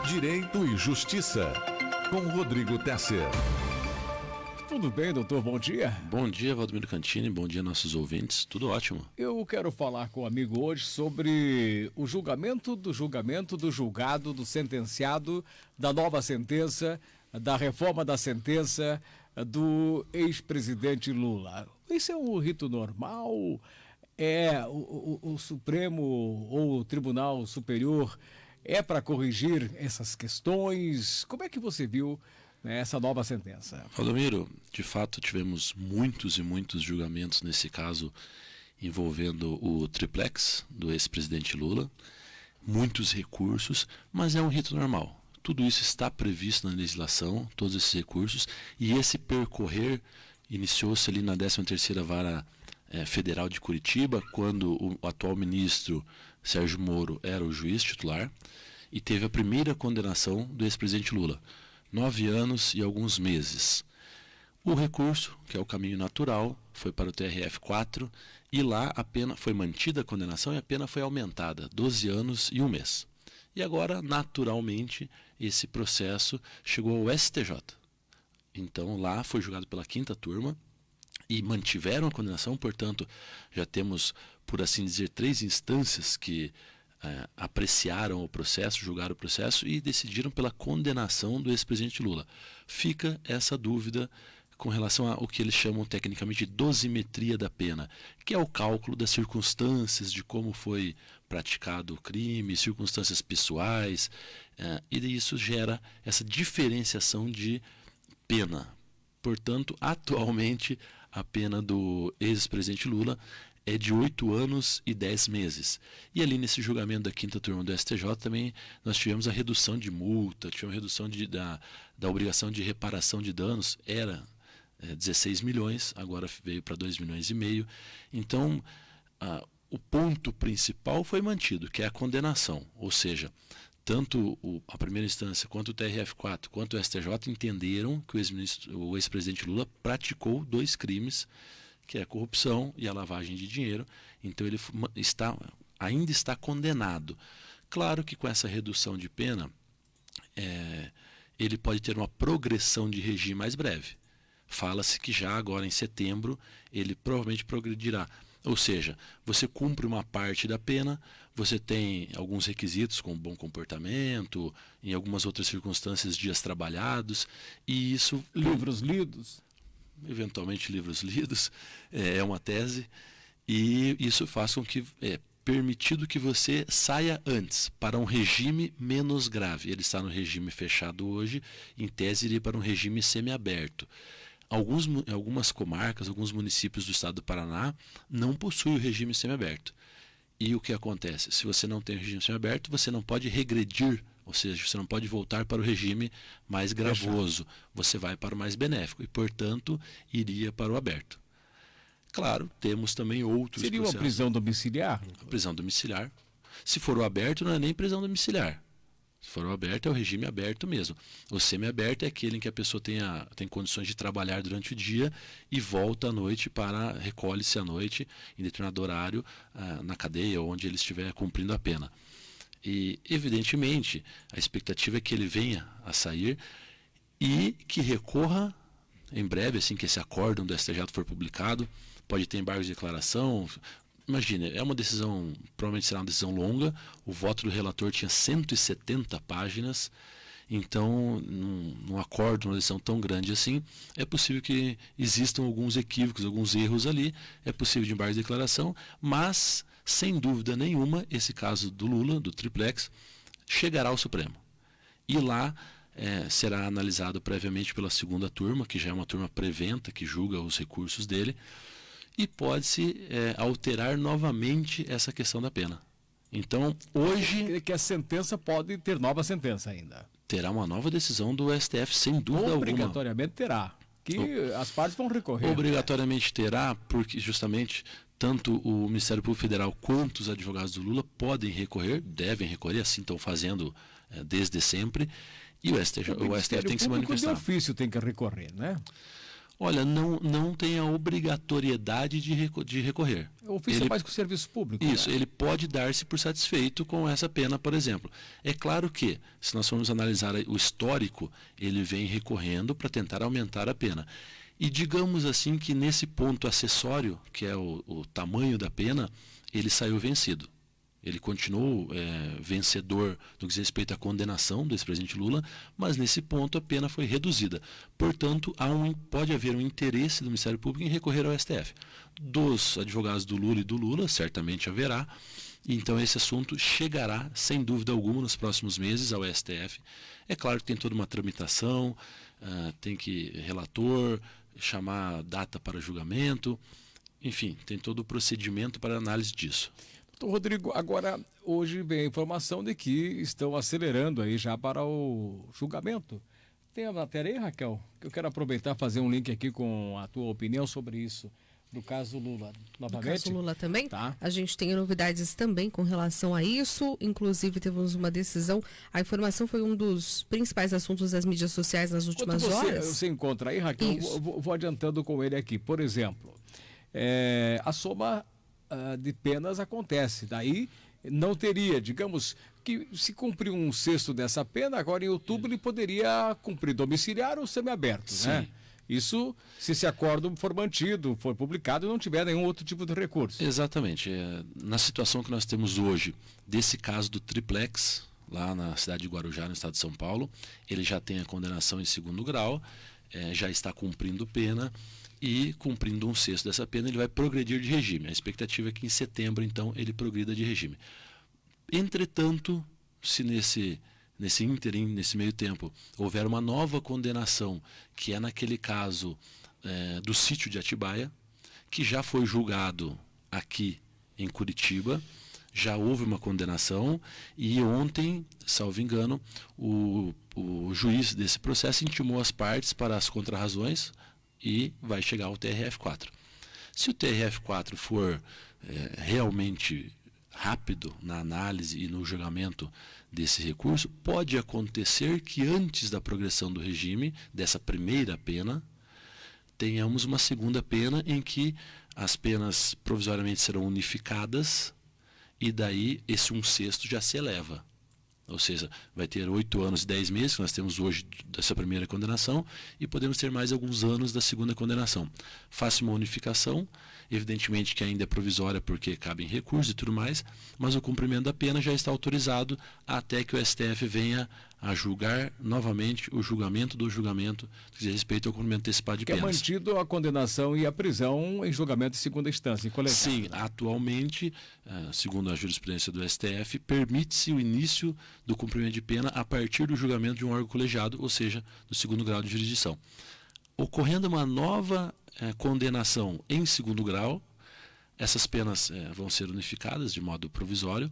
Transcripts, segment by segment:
Direito e Justiça, com Rodrigo Tesser. Tudo bem, doutor? Bom dia. Bom dia, Valdomiro Cantini. Bom dia, nossos ouvintes. Tudo ótimo. Eu quero falar com o amigo hoje sobre o julgamento, do julgado, do sentenciado, da nova sentença, da reforma da sentença do ex-presidente Lula. Isso é um rito normal? O Supremo ou o Tribunal Superior para corrigir essas questões? Como é que você viu essa nova sentença? Valdomiro, de fato tivemos muitos e muitos julgamentos nesse caso envolvendo o triplex do ex-presidente Lula, muitos recursos, mas é um rito normal. Tudo isso está previsto na legislação, todos esses recursos, e esse percorrer iniciou-se ali na 13ª Vara Federal de Curitiba, quando o atual ministro Sérgio Moro era o juiz titular, e teve a primeira condenação do ex-presidente Lula, 9 anos e alguns meses. O recurso, que é o caminho natural, foi para o TRF4, e lá a pena foi mantida a condenação e a pena foi aumentada, 12 anos e 1 mês. E agora, naturalmente, esse processo chegou ao STJ. Então lá foi julgado pela 5ª turma, e mantiveram a condenação, portanto, já temos, por assim dizer, 3 instâncias que apreciaram o processo, julgaram o processo e decidiram pela condenação do ex-presidente Lula. Fica essa dúvida com relação ao que eles chamam tecnicamente de dosimetria da pena, que é o cálculo das circunstâncias de como foi praticado o crime, circunstâncias pessoais, e isso gera essa diferenciação de pena. Portanto, atualmente, a pena do ex-presidente Lula é de 8 anos e 10 meses. E ali nesse julgamento da 5ª turma do STJ também nós tivemos a redução de multa, tivemos a redução da obrigação de reparação de danos, era 16 milhões, agora veio para 2,5 milhões. Então, o ponto principal foi mantido, que é a condenação, ou seja, tanto a primeira instância, quanto o TRF4, quanto o STJ entenderam que o ex-presidente Lula praticou 2 crimes, que é a corrupção e a lavagem de dinheiro. Então ele ainda está condenado. Claro que com essa redução de pena, ele pode ter uma progressão de regime mais breve. Fala-se que já agora em setembro ele provavelmente progredirá. Ou seja, você cumpre uma parte da pena, você tem alguns requisitos como bom comportamento, em algumas outras circunstâncias dias trabalhados, e isso... Livros lidos? Eventualmente livros lidos, é uma tese, e isso faz com que permitido que você saia antes para um regime menos grave. Ele está no regime fechado hoje, em tese iria para um regime semiaberto. Algumas comarcas, alguns municípios do estado do Paraná não possuem o regime semiaberto. E o que acontece? Se você não tem o regime semiaberto, você não pode regredir, ou seja, você não pode voltar para o regime mais gravoso. Você vai para o mais benéfico e, portanto, iria para o aberto. Claro, temos também outros processos. Seria uma prisão domiciliar? A prisão domiciliar. Se for o aberto, não é nem prisão domiciliar. Se for o aberto, é o regime aberto mesmo. O semiaberto é aquele em que a pessoa tem condições de trabalhar durante o dia e volta à noite recolhe-se à noite, em determinado horário, na cadeia, onde ele estiver cumprindo a pena. E, evidentemente, a expectativa é que ele venha a sair e que recorra em breve, assim que esse acórdão do STJ for publicado. Pode ter embargos de declaração. Imagina, é uma decisão, provavelmente será uma decisão longa, o voto do relator tinha 170 páginas, então, num acordo, numa decisão tão grande assim, é possível que existam alguns equívocos, alguns erros ali, é possível de embargo de declaração, mas, sem dúvida nenhuma, esse caso do Lula, do triplex, chegará ao Supremo. E lá será analisado previamente pela 2ª turma, que já é uma turma preventa, que julga os recursos dele, e pode-se alterar novamente essa questão da pena. Então, hoje... Que a sentença pode ter nova sentença ainda. Terá uma nova decisão do STF, sem dúvida alguma. Obrigatoriamente terá. Que as partes vão recorrer. Obrigatoriamente terá, porque justamente tanto o Ministério Público Federal quanto os advogados do Lula podem recorrer, devem recorrer, assim estão fazendo desde sempre, e o STF tem que se manifestar. O ofício tem que recorrer, né? Olha, não tem a obrigatoriedade de recorrer. O ofício é mais que o serviço público. Isso, né? ele pode dar-se por satisfeito com essa pena, por exemplo. É claro que, se nós formos analisar o histórico, ele vem recorrendo para tentar aumentar a pena. E digamos assim que nesse ponto acessório, que é o tamanho da pena, ele saiu vencido. Ele continuou vencedor no que diz respeito à condenação do ex-presidente Lula, mas nesse ponto a pena foi reduzida. Portanto, pode haver um interesse do Ministério Público em recorrer ao STF. Dos advogados do Lula e do Lula, certamente haverá. Então esse assunto chegará, sem dúvida alguma, nos próximos meses ao STF. É claro que tem toda uma tramitação, tem que relator, chamar data para julgamento, enfim, tem todo o procedimento para análise disso. Doutor Rodrigo, agora hoje vem a informação de que estão acelerando aí já para o julgamento. Tem a matéria aí, Raquel? Que eu quero aproveitar e fazer um link aqui com a tua opinião sobre isso, do caso Lula. Novamente? No caso Lula também, Tá. A gente tem novidades também com relação a isso, inclusive temos uma decisão, a informação foi um dos principais assuntos das mídias sociais nas últimas horas. Você encontra aí, Raquel, Isso. vou adiantando com ele aqui. Por exemplo, a soma de penas acontece. Daí não teria, digamos, que se cumprir um sexto dessa pena, agora em outubro ele poderia cumprir domiciliar ou semiaberto, né? Isso se esse acordo for mantido, for publicado e não tiver nenhum outro tipo de recurso. Exatamente. Na situação que nós temos hoje, desse caso do triplex, lá na cidade de Guarujá, no estado de São Paulo, ele já tem a condenação em 2º grau, já está cumprindo pena, e cumprindo um sexto dessa pena ele vai progredir de regime. A expectativa é que em setembro, então, ele progrida de regime. Entretanto, se nesse ínterim, nesse meio tempo, houver uma nova condenação, que é naquele caso do sítio de Atibaia, que já foi julgado aqui em Curitiba, já houve uma condenação e ontem, salvo engano, o juiz desse processo intimou as partes para as contrarrazões e vai chegar ao TRF4. Se o TRF4 for realmente rápido na análise e no julgamento desse recurso, pode acontecer que antes da progressão do regime, dessa primeira pena, tenhamos uma segunda pena em que as penas provisoriamente serão unificadas e daí esse 1/6 já se eleva. Ou seja, vai ter 8 anos e 10 meses, que nós temos hoje dessa primeira condenação, e podemos ter mais alguns anos da segunda condenação. Faça uma unificação, evidentemente que ainda é provisória porque cabe em recurso e tudo mais, mas o cumprimento da pena já está autorizado até que o STF venha a julgar novamente o julgamento do julgamento, que diz respeito ao cumprimento antecipado de Que é penas. mantido a condenação e a prisão em julgamento de segunda instância, em colegiado. Sim, atualmente, segundo a jurisprudência do STF, permite-se o início do cumprimento de pena a partir do julgamento de um órgão colegiado, ou seja, do 2º grau de jurisdição. Ocorrendo uma nova condenação em 2º grau, essas penas vão ser unificadas de modo provisório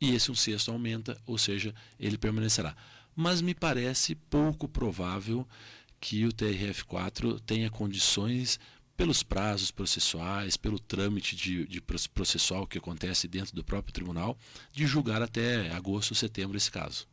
e esse 1/6 aumenta, ou seja, ele permanecerá. Mas me parece pouco provável que o TRF4 tenha condições, pelos prazos processuais, pelo trâmite de processual que acontece dentro do próprio tribunal, de julgar até agosto ou setembro esse caso.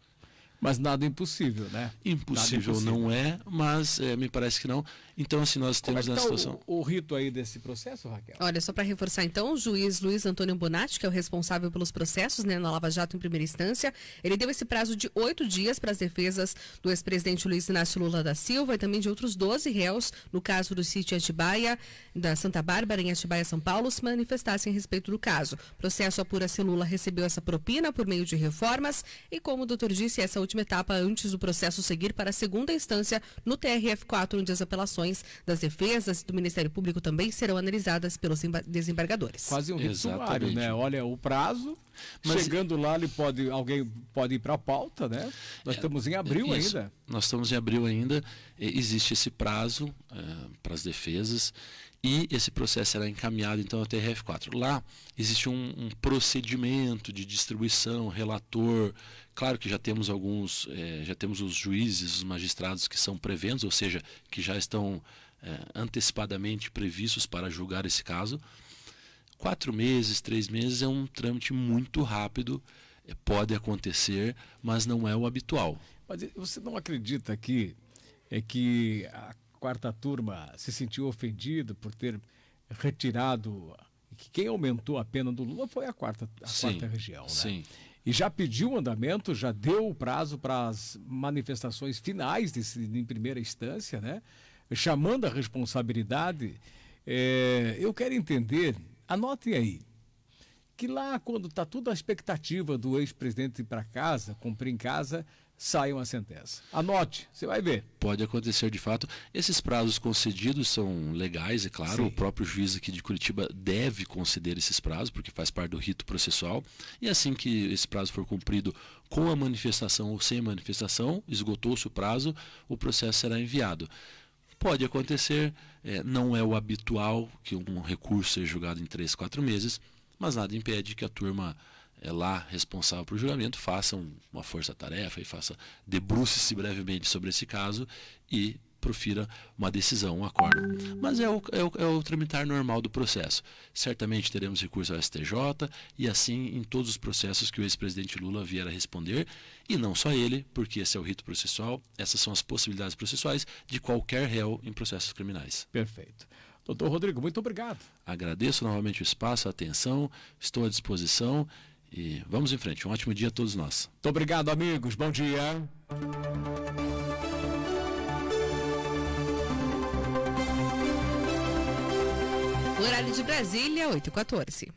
Mas nada impossível, né? Impossível não é, mas me parece que não. Então, assim, nós Como é temos que na tá situação... o rito aí desse processo, Raquel? Olha, só para reforçar então, o juiz Luiz Antônio Bonatti, que é o responsável pelos processos na Lava Jato em primeira instância, ele deu esse prazo de 8 dias para as defesas do ex-presidente Luiz Inácio Lula da Silva e também de outros 12 réus, no caso do sítio Atibaia, da Santa Bárbara, em Atibaia, São Paulo, se manifestassem a respeito do caso. O processo apura se Lula recebeu essa propina por meio de reformas e, como o doutor disse, essa última etapa antes do processo seguir para a segunda instância no TRF4, onde as apelações das defesas e do Ministério Público também serão analisadas pelos desembargadores. Quase um rito Exatamente. sumário, né? Olha, o prazo, Mas- chegando lá, alguém pode ir para a pauta, né? Nós estamos em abril Isso. ainda. Nós estamos em abril ainda, existe esse prazo para as defesas e esse processo será encaminhado então ao TRF4. Lá existe um procedimento de distribuição, relator. Claro que já temos já temos os juízes, os magistrados que são preventos, ou seja, que já estão antecipadamente previstos para julgar esse caso. 4 meses, 3 meses é um trâmite muito rápido, pode acontecer, mas não é o habitual. Mas você não acredita que com quarta turma se sentiu ofendido por ter retirado, que quem aumentou a pena do Lula foi a quarta região, né? Sim. E já pediu o andamento, já deu o prazo para as manifestações finais em primeira instância, né? Chamando a responsabilidade. Eu quero entender, anotem aí, que lá quando está tudo a expectativa do ex-presidente ir para casa, cumprir em casa, sai uma sentença. Anote, você vai ver. Pode acontecer de fato. Esses prazos concedidos são legais, é claro. Sim. O próprio juiz aqui de Curitiba deve conceder esses prazos, porque faz parte do rito processual. E assim que esse prazo for cumprido com a manifestação ou sem manifestação, esgotou-se o prazo, o processo será enviado. Pode acontecer, não é o habitual que um recurso seja julgado em 3, 4 meses, mas nada impede que a turma lá responsável por julgamento faça uma força-tarefa e debruce-se brevemente sobre esse caso e profira uma decisão, um acordo. Mas é o tramitar normal do processo. Certamente teremos recurso ao STJ e assim em todos os processos que o ex-presidente Lula vier a responder, e não só ele, porque esse é o rito processual, essas são as possibilidades processuais de qualquer réu em processos criminais. Perfeito. Doutor Rodrigo, muito obrigado. Agradeço novamente o espaço, a atenção, estou à disposição e vamos em frente. Um ótimo dia a todos nós. Muito obrigado, amigos. Bom dia. Horário de Brasília, 8h14.